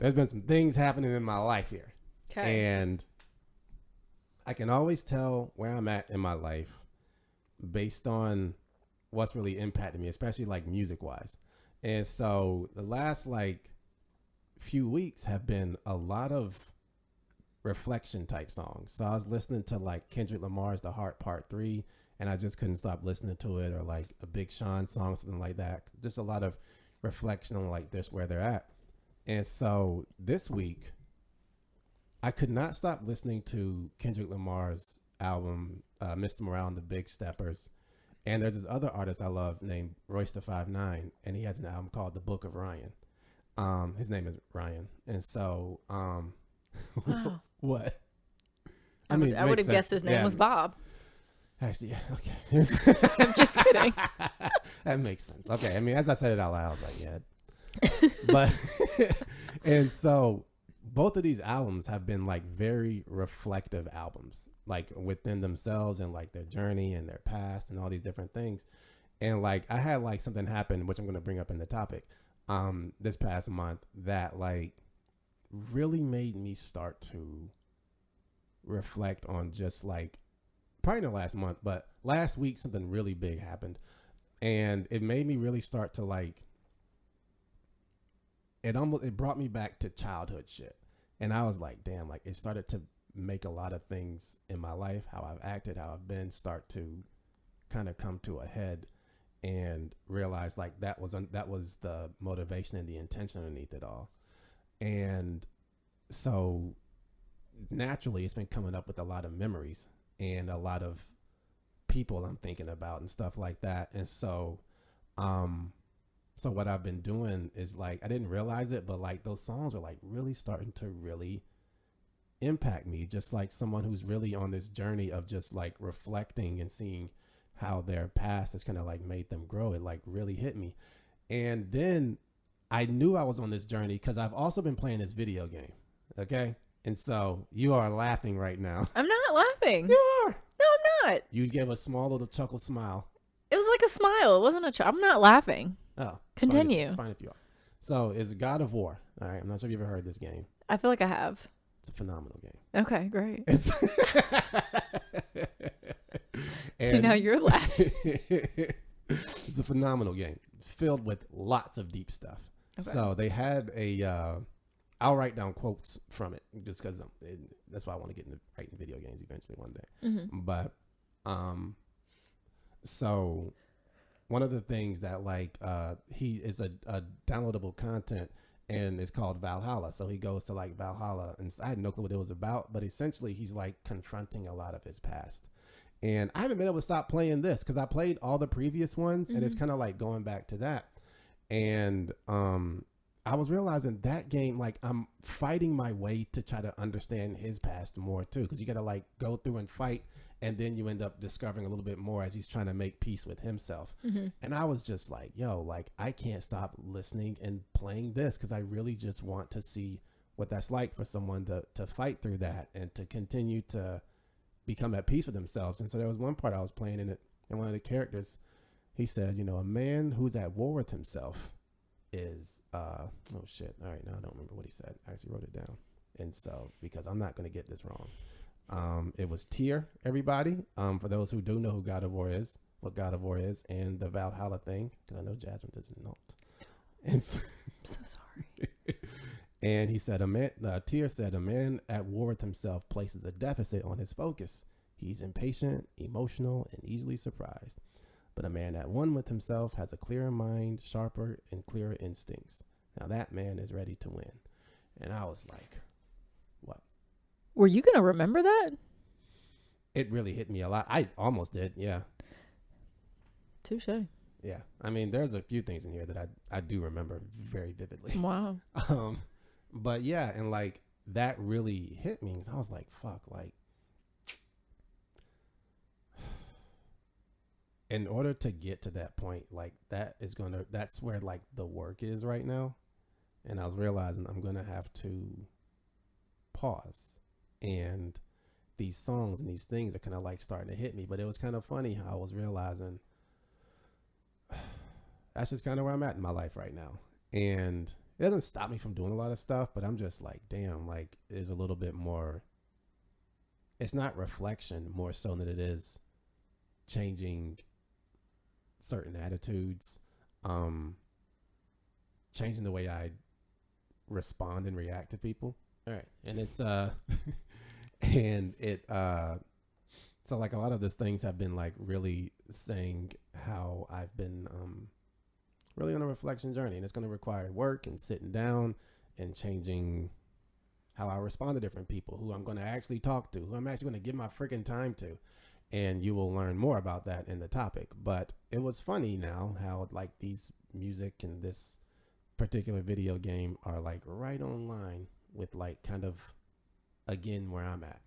there's been some things happening in my life here. Okay. And I can always tell where I'm at in my life based on what's really impacted me, especially like music wise. And so the last like few weeks have been a lot of reflection type songs. So I was listening to like Kendrick Lamar's The Heart Part 3, and I just couldn't stop listening to it, or like a Big Sean song, something like that. Just a lot of reflection on like this, where they're at. And so this week, I could not stop listening to Kendrick Lamar's album, Mr. Morale and the Big Steppers. And there's this other artist I love named Royce the 5'9", and he has an album called The Book of Ryan. His name is Ryan. And so, Wow. what? I would have guessed his name was Bob. Actually, yeah, okay. I'm just kidding. That makes sense. Okay, I mean, as I said it out loud, I was like, yeah. But, and so both of these albums have been like very reflective albums, like within themselves and like their journey and their past and all these different things. And like I had like something happen, which I'm going to bring up in the topic, this past month, that like really made me start to reflect on just like, probably not last month, but last week something really big happened, and it made me really start to like, it brought me back to childhood shit. And I was like, damn, like it started to make a lot of things in my life, how I've acted, how I've been, start to kind of come to a head, and realize like that was the motivation and the intention underneath it all. And so naturally it's been coming up with a lot of memories and a lot of people I'm thinking about and stuff like that. And so, so what I've been doing is like, I didn't realize it, but like those songs are like really starting to really impact me, just like someone who's really on this journey of just like reflecting and seeing how their past has kind of like made them grow. It like really hit me. And then I knew I was on this journey because I've also been playing this video game. Okay. And so you are laughing right now. I'm not laughing. You are. No, I'm not. You gave a small little chuckle smile. It was like a smile. It wasn't I'm not laughing. Oh, continue. It's fine if you are. So it's God of War. All right. I'm not sure if you've ever heard this game. I feel like I have. It's a phenomenal game. Okay, great. See, now you're laughing. It's a phenomenal game filled with lots of deep stuff. Okay. So they had I'll write down quotes from it just because that's why I want to get into writing video games eventually one day. Mm-hmm. But so one of the things that like he is a downloadable content, and it's called Valhalla. So he goes to like Valhalla, and I had no clue what it was about, but essentially he's like confronting a lot of his past. And I haven't been able to stop playing this because I played all the previous ones, mm-hmm. and it's kind of like going back to that. And I was realizing that game, like I'm fighting my way to try to understand his past more too, because you got to like go through and fight, and then you end up discovering a little bit more as he's trying to make peace with himself. Mm-hmm. And I was just like, yo, like I can't stop listening and playing this because I really just want to see what that's like for someone to fight through that and to continue to become at peace with themselves. And so there was one part I was playing in it, and one of the characters, he said, you know, a man who's at war with himself is oh shit, all right, now I don't remember what he said. I actually wrote it down, and so because I'm not going to get this wrong, it was Tyr, everybody, for those who do know who God of War is, what God of War is, and the Valhalla thing, because I know Jasmine doesn't know. And so, I'm so sorry. And he said, Tyr said, a man at war with himself places a deficit on his focus. He's impatient, emotional, and easily surprised. But a man at one with himself has a clearer mind, sharper and clearer instincts. Now that man is ready to win. And I was like, what? Were you going to remember that? It really hit me a lot. I almost did, yeah. Touche. Yeah. I mean, there's a few things in here that I do remember very vividly. Wow. But yeah, and like that really hit me because I was like, fuck, like in order to get to that point, like that's where like the work is right now. And I was realizing I'm going to have to pause, and these songs and these things are kind of like starting to hit me. But it was kind of funny how I was realizing that's just kind of where I'm at in my life right now. And it doesn't stop me from doing a lot of stuff, but I'm just like, damn, like there's a little bit more. It's not reflection more so than it is changing certain attitudes, changing the way I respond and react to people. All right. And it's and it so like a lot of these things have been like really saying how I've been really on a reflection journey, and it's going to require work and sitting down and changing how I respond to different people, who I'm going to actually talk to, who I'm actually going to give my freaking time to. And you will learn more about that in the topic. But it was funny now how like these music and this particular video game are like right on line with like kind of again where I'm at.